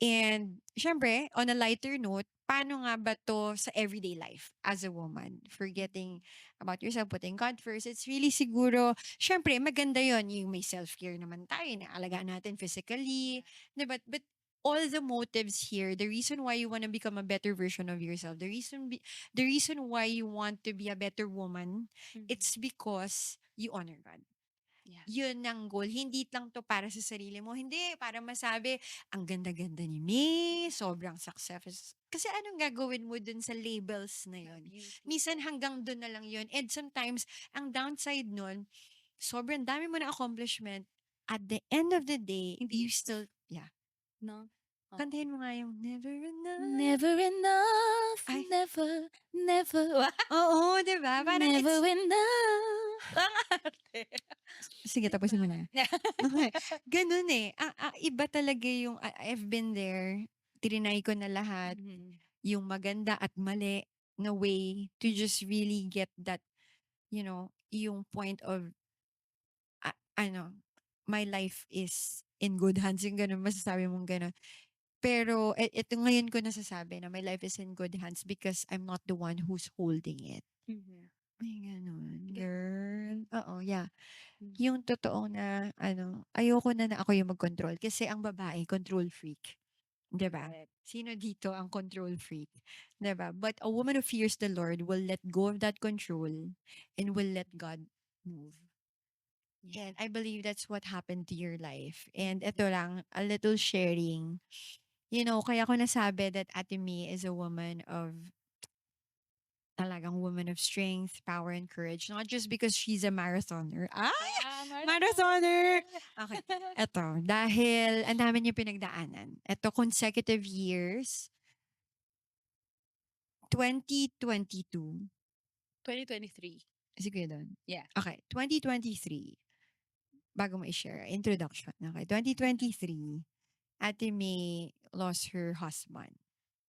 And syempre, on a lighter note, paano nga ba to sa everyday life as a woman? Forgetting about yourself, putting God first. It's really siguro, syempre, maganda yon yung may self-care naman tayo, na alagaan natin physically. But all the motives here, the reason why you want to become a better version of yourself, the reason why you want to be a better woman, it's because you honor God. Yeah. Yun ang goal. Hindi lang to para sa sarili mo. Hindi, para masabi, ang ganda-ganda ni May, sobrang success. Kasi anong gagawin mo dun sa labels na yun? Minsan hanggang dun na lang yun. And sometimes, ang downside nun, sobrang dami mo na accomplishment. At the end of the day, Hindi. you still, yeah. No? Oo. Kantahin mo nga yung never enough. Never enough, Ay. never. Oo, di ba? Parang Never it's, enough. Ang arte. sige, tapusin mo na. Okay. Ganun eh. Iba talaga yung, I've been there. Tirinay ko na lahat. Mhm. Yung maganda at mali na way to just really get that, yung point of, my life is in good hands. Yung ganun, masasabi mong ganun. Pero, ito ngayon ko nasasabi na my life is in good hands because I'm not the one who's holding it. Mhm. Ay, ganun. Girl. Oo, yeah. Mhm. Yung totoo na, ayoko na ako yung mag-control. Kasi ang babae, control freak. Diba? Correct. Sino dito ang control freak? Diba? But a woman who fears the Lord will let go of that control and will let God move. And I believe that's what happened to your life. And ito lang, a little sharing. Kaya ko nasabi that Ate May is a woman of talagang woman of strength, power, and courage. Not just because she's a marathoner. Marathoner! Okay. Eto, dahil ang dami niya pinagdaanan. Eto, consecutive years. 2022. 2023. Sige doon. Yeah. Okay, 2023. Bago mo i-share, introduction. Okay, 2023, Ate May lost her husband.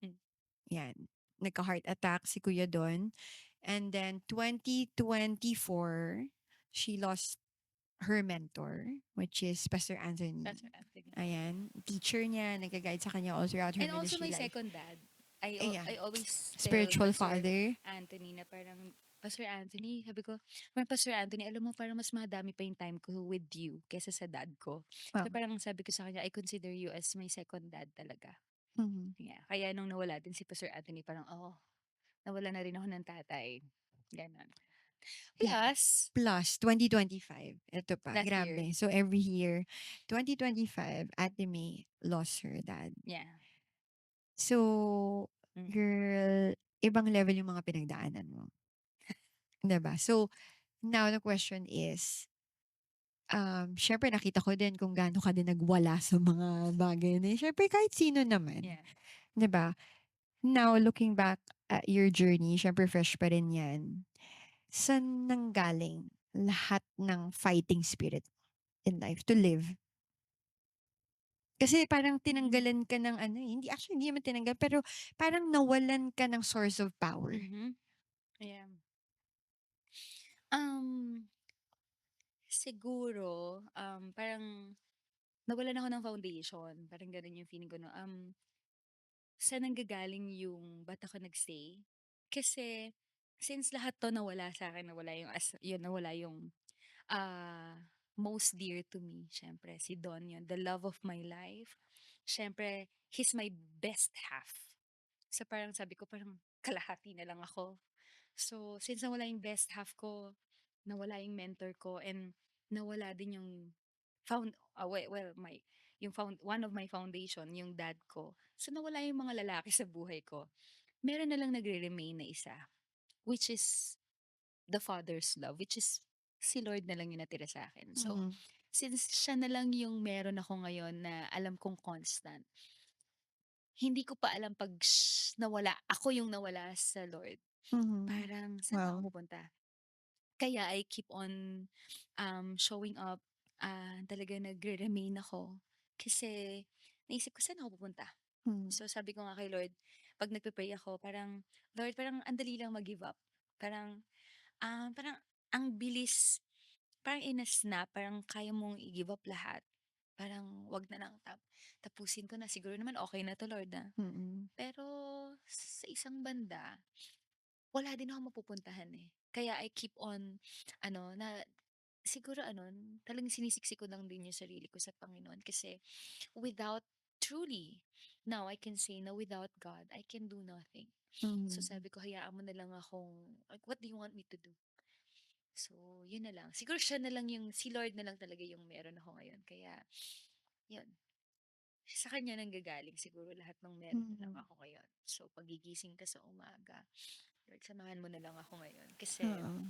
Mm. Yan. Nagka-heart attack si Kuya Don. And then 2024, she lost her mentor, which is Pastor Anthony. That's right. Ayan. Teacher niya, nagka-guide sa kanya all throughout her And also ministry my life. second dad. Yeah. I always tell Spiritual Pastor father. Anthony na parang, Pastor Anthony, sabi ko, Pastor Anthony, alam mo, parang mas madami pa yung time ko with you kesa sa dad ko. So Wow. parang sabi ko sa kanya, I consider you as my second dad talaga. Mhm. Yeah. Kaya nung nawala din si Pastor Anthony, parang, nawala na rin ako ng tatay. Ganon. Yeah. Plus, Plus 2025. Ito pa. Last Grabe. So every year, 2025, Ate May lost her dad. yeah. So, Mm. girl, ibang level yung mga pinagdaanan mo. Diba? So, now the question is, syempre nakita ko din kung gaano ka din nagwala sa mga bagay na yun. Syempre kahit sino naman. Yeah. Diba? Now, looking back at your journey, syempre fresh pa rin yan. Saan nanggaling lahat ng fighting spirit in life to live? Kasi parang tinanggalan ka ng hindi naman tinanggal, pero parang nawalan ka ng source of power. Mhm. Yeah. Siguro, parang nawalan ako ng foundation. Parang ganun yung feeling ko, no? Saan nanggagaling yung ba't ako nag-stay? Kasi, since lahat to nawala sa akin, nawala yung most dear to me, syempre, si Don yun, the love of my life. Syempre, he's my best half. So parang sabi ko, parang kalahati na lang ako. So, since nawala yung best half ko, nawala yung mentor ko, and nawala din yung one of my foundation, yung dad ko. So, nawala yung mga lalaki sa buhay ko. Meron na lang nagre-remain na isa, which is the Father's love, which is si Lord na lang yung natira sa akin. So, Mhm. since siya na lang yung meron ako ngayon na alam kong constant, hindi ko pa alam pag nawala, ako yung nawala sa Lord. Mhm. Parang saan Wow. ako pupunta? Kaya I keep on showing up. Talaga nagre-remain ako. Kasi naisip ko saan ako pupunta. Mhm. So sabi ko nga kay Lord, pag nagpe-pray ako, parang, Lord, parang andali lang mag-give up. Parang, parang ang bilis, parang in a snap, parang kaya mong i-give up lahat. Parang wag na lang tapusin ko na. Siguro naman okay na 'to Lord, Mm. Pero sa isang banda, wala din akong mapupuntahan, eh. Kaya I keep on na siguro talagang sinisiksik ko lang din yung sarili ko sa Panginoon kasi without truly, now I can say na without God, I can do nothing. So Mhm. sabi ko, hayaan mo na lang akong, like, what do you want me to do? So, yun na lang. Siguro siya na lang si Lord na lang talaga yung meron ako ngayon. Kaya, yun. Sa kanya nanggagaling siguro lahat ng meron na lang Mm. ako ngayon. So, pagigising ka sa umaga, Lord, samahan mo na lang ako ngayon. Kasi, Oo.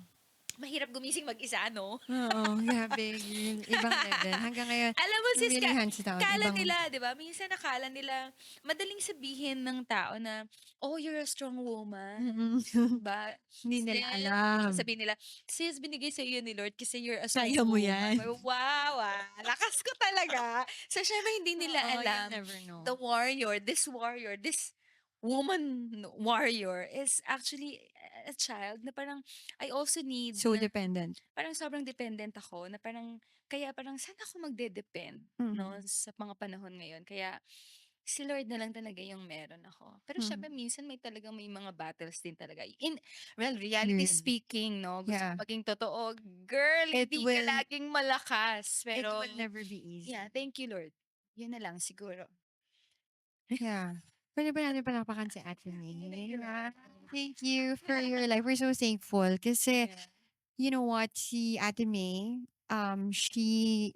mahirap gumising mag-isa, no? Oo, grabe girl. Ibang level. Hanggang ngayon, Alam mo, sis, really hands down. kala Ibang, nila, di ba? Minsan nakala nila, madaling sabihin ng tao na, oh, you're a strong woman. mm. Ba? Hindi nila Sis, alam. sabihin nila, sis, binigay sa iyo ni Lord kasi you're a strong Kaya mo woman. yan. Wow, lakas ko talaga. So, syempre, hindi nila Oo, alam, you'll never know. the warrior, this woman warrior is actually a child na parang, I also need So na, dependent. parang sobrang dependent ako na parang, kaya parang saan ako magde-depend, no, Mhm. sa mga panahon ngayon. Kaya, si Lord na lang talaga yung meron ako. Pero syempre, Mhm. minsan may mga battles din talaga. Well, reality Girl. speaking, no, gusto ko Yeah. maging totoo, girl, It hindi ka will, laging malakas. it Pero, will never be yeah, easy. thank you, Lord. Yun na lang siguro. Yeah. Pwede ba natin palakpakan si Ate May? Thank you for your life. We're so thankful. Kasi, Yeah. you know what, si Ate May, she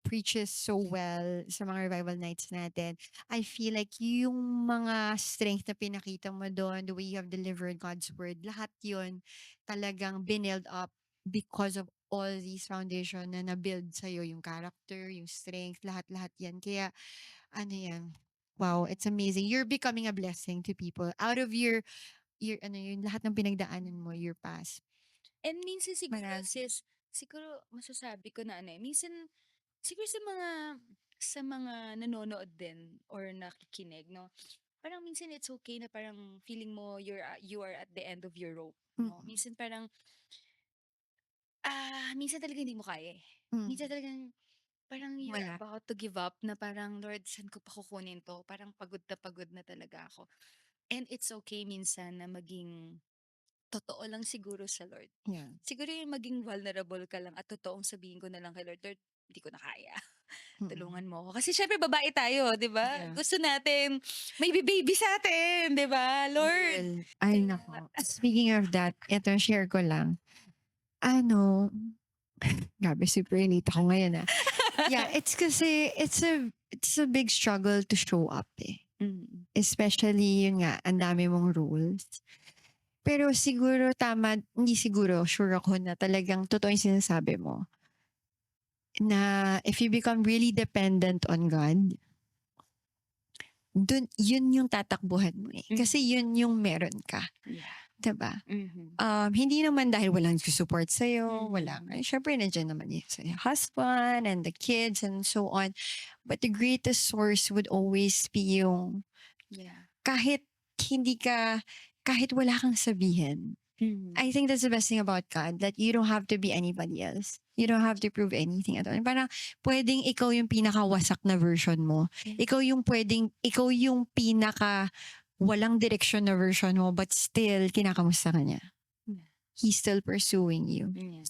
preaches so well sa mga revival nights natin. I feel like yung mga strength na pinakita mo doon, the way you have delivered God's word, lahat yun talagang binild up because of all these foundation na na-build sa'yo, yung character, yung strength, lahat-lahat yan. Kaya, ano yan, wow, it's amazing. You're becoming a blessing to people out of your yung lahat ng pinagdaanan mo, your past. And minsan siguro, Marami. sis, siguro masasabi ko na minsan, siguro sa mga nanonood din or nakikinig, no? Parang minsan it's okay na parang feeling mo you are at the end of your rope, no? Mm. Minsan parang minsan talaga hindi mo kaya, eh. Mm. Minsan talagang parang you're Wala. about to give up na parang, "Lord, saan ko pa kukunin 'to?" Parang pagod na talaga ako. And it's okay minsan na maging totoo lang siguro sa Lord. Yeah. Siguro yung maging vulnerable ka lang at totoong sabihin ko na lang kay Lord, "Lord, hindi ko na kaya. Mm. Tulungan mo ako." Kasi siyempre babae tayo, 'di ba? Yeah. Gusto natin may baby sa'tin, 'di ba? Lord, Girl, ay kaya nako. Speaking of that, eto share ko lang. Ano, grabe super elite ako ngayon, Yeah, it's kasi it's a big struggle to show up, eh. Mm. Especially yun nga, ang dami mong rules. Pero siguro tama, hindi siguro, sure ako na talagang totoo yung sinasabi mo. Na if you become really dependent on God, yun yung tatakbuhan mo, eh. Kasi yun yung meron ka. Yeah. 'Di ba? Mhm. Hindi naman dahil walang support sa'yo, Mhm. syempre nandiyan naman yung sa husband and the kids and so on. But the greatest source would always be yung Yeah. kahit kahit wala kang sabihin. Mhm. I think that's the best thing about God, that you don't have to be anybody else. You don't have to prove anything at all. Parang pwedeng ikaw yung pinakawasak na version mo. Yeah. Ikaw yung pinaka walang direksyon na version mo, but still, kinakamusta ka niya. Yeah. He's still pursuing you. Yeah.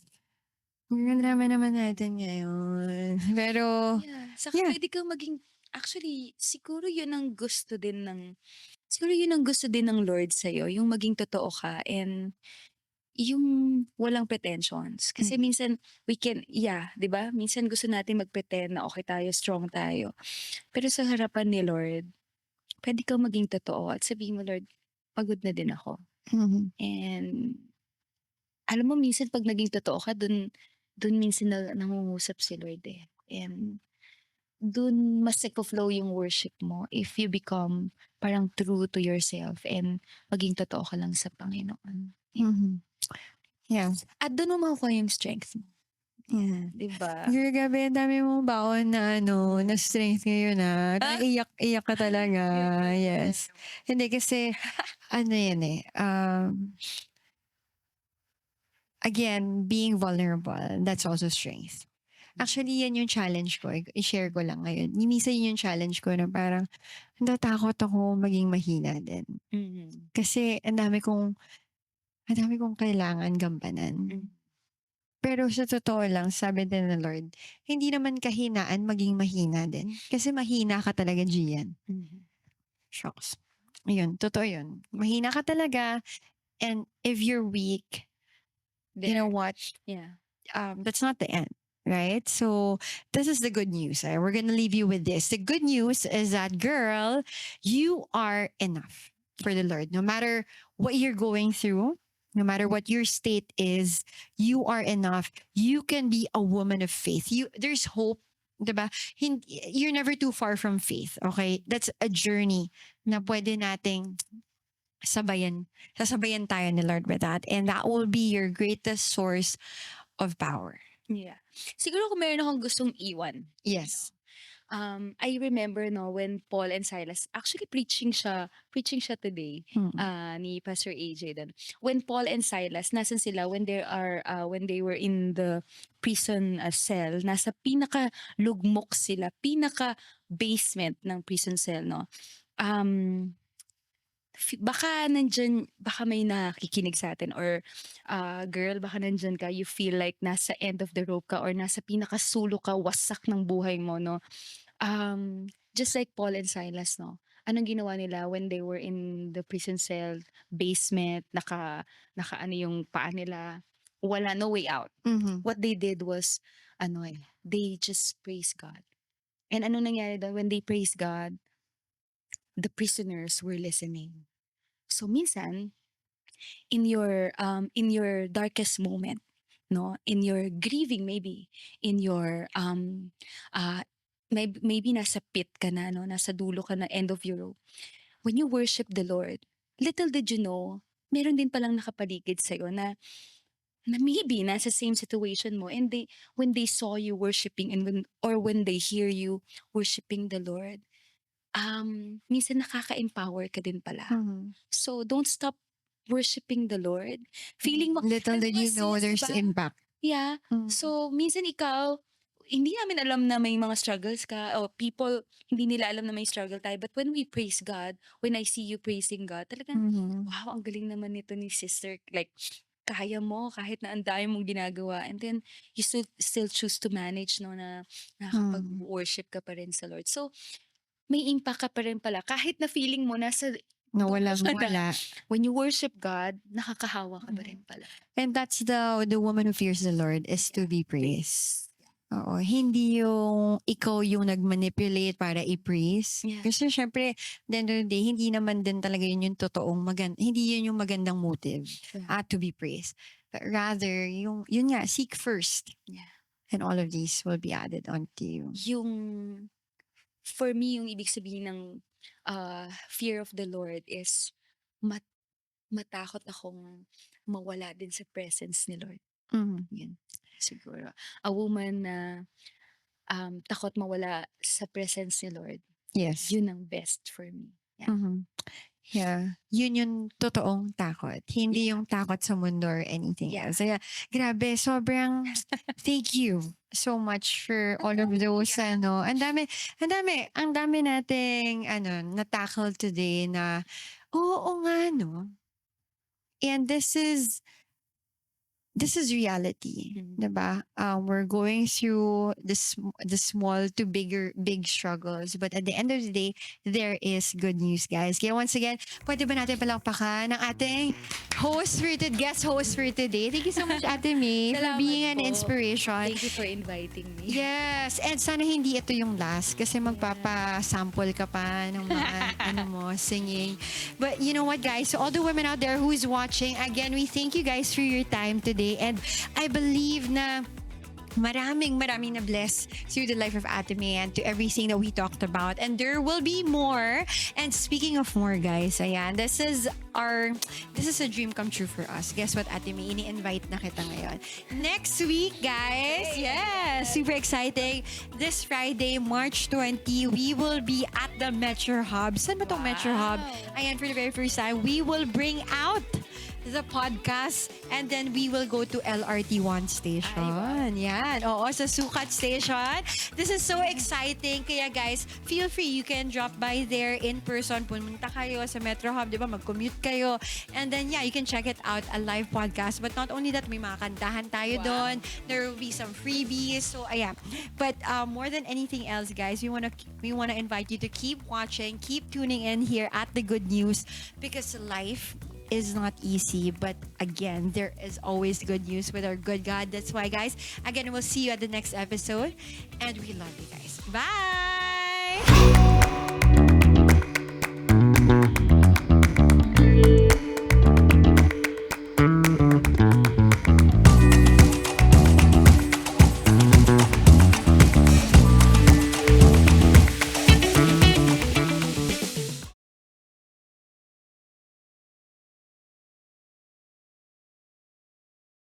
Ang drama naman natin ngayon. Pero, Yeah. Saka Yeah. pwede kang maging, actually, siguro yun ang gusto din ng Lord sa'yo, yung maging totoo ka and yung walang pretensions. Kasi Mhm. minsan, we can, di ba? Minsan gusto natin mag-pretend na okay tayo, strong tayo. Pero sa harapan ni Lord, pwede kang maging totoo at sabihin mo, Lord, pagod na din ako. Mhm. And alam mo, minsan pag naging totoo ka, dun minsan nangungusap si Lord, eh. And dun mas flow yung worship mo if you become parang true to yourself and maging totoo ka lang sa Panginoon. Mhm. Yeah. At dun mo makukuha yung strength mo. Yeah. Diba? Girl, gabi, ang dami mong baon na na strength ngayon, Iyak ka talaga. Yes. Hindi kasi, yan eh. Again, being vulnerable, that's also strength. Actually, yan yung challenge ko. I-share ko lang ngayon. Minsan yun yung challenge ko na parang natatakot ako maging mahina din. Kasi ang dami kong kailangan gampanan. Pero sa totoo lang, sabi din ng Lord, hindi naman kahinaan maging mahina din. Kasi mahina ka talaga, Gian. Shocks. Ayun, totoo yun. Mahina ka talaga. And if you're weak, you know what? Yeah. That's not the end, right? So this is the good news. We're gonna leave you with this. The good news is that, girl, you are enough for the Lord. No matter what you're going through, no matter what your state is, you are enough. You can be a woman of faith. There's hope. Diba? You're never too far from faith. Okay? That's a journey na pwede nating sasabayan tayo ni Lord with that. And that will be your greatest source of power. Yeah. Siguro kung meron akong gustong iwan. Yes. I remember when Paul and Silas, actually preaching siya today, ni Pastor AJ then. When Paul and Silas, nasan sila when they were in the prison cell, nasa pinaka lugmok sila, pinaka basement ng prison cell, no. Baka may nakikinig sa atin or girl, baka nandyan ka, you feel like nasa end of the rope ka or nasa pinakasulo ka, wasak ng buhay mo, no. Just like Paul and Silas, no. Anong ginawa nila when they were in the prison cell basement, naka ano yung paa nila, wala, no way out. What they did was they just praised God. And ano nangyari doon when they praised God? The prisoners were listening. So minsan, in your darkest moment, no, in your grieving, maybe in your maybe nasa pit ka na, no, nasa dulo ka na, end of your rope. When you worship the Lord, little did you know, meron din palang nakapaligid sa'yo na maybe nasa same situation mo, and when they saw you worshiping and when they hear you worshiping the Lord, minsan nakaka-empower ka din pala. So don't stop worshiping the Lord. Feeling mo, Little did you know there's impact. Yeah. So minsan ikaw, hindi namin alam na may mga struggles ka, o people, hindi nila alam na may struggle tayo. But when we praise God, when I see you praising God, talagang, wow, ang galing naman nito ni sister. Like, kaya mo kahit na ang dami mong ginagawa, and then you still choose to manage, no, na nakakapag-worship ka pa rin sa Lord. So may impact ka pa rin pala kahit na feeling mo nasa wala. when you worship God, nakakahawa ka pa rin pala. And that's the woman who fears the Lord is to be praised. Oo, hindi yung ikaw yung nag-manipulate para i-praise. Yeah. Kasi syempre, the end of the day, hindi naman din talaga yun yung totoong hindi yun yung magandang motive to be praised. But rather, yun nga, seek first. Yeah. And all of these will be added onto you. For me, yung ibig sabihin ng fear of the Lord is matakot akong mawala din sa presence ni Lord. Yan. Siguro. A woman na takot mawala sa presence ni Lord. Yes. Yun ang best for me. Yeah. Yeah. Yun yung totoong takot. Hindi yung takot sa mundo or anything else. Kaya, grabe, sobrang thank you so much for all of those, Ang dami nating, na-tackle today na, oo nga, no? And this is reality, diba? We're going through the small to big struggles, but at the end of the day, there is good news, guys. Kaya once again, pwede ba natin palakpakan ng ating guest host for today? Thank you so much, Ate May, for being an inspiration. Thank you for inviting me. Yes, and sana hindi ito yung last kasi magpapa-sample ka pa ng mga singing. But you know what, guys? So all the women out there who's watching, again, we thank you guys for your time today. And I believe na maraming na bless through the life of Ate May and to everything that we talked about. And there will be more. And speaking of more, guys, ayan, this is a dream come true for us. Guess what, Ate May? Ini-invite na kita ngayon. Next week, guys. Yes, super exciting. This Friday, March 20, we will be at the Metro Hub. Saan ba tong Metro Hub? Ayan, for the very first time, we will bring out the podcast, and then we will go to LRT1 station. Yan. Oo, sa Sukat Station. This is so exciting. Kaya guys, feel free. You can drop by there in person. Pumunta kayo sa Metro Hub, di ba? Mag-commute kayo. And then, yeah, you can check it out, a live podcast. But not only that, may mga kantahan tayo doon. There will be some freebies. So, ayan. But more than anything else, guys, we wanna invite you to keep watching, keep tuning in here at The Good News, because life is not easy, but again, there is always good news with our good God. That's why, guys, again, we'll see you at the next episode, and we love you guys. Bye.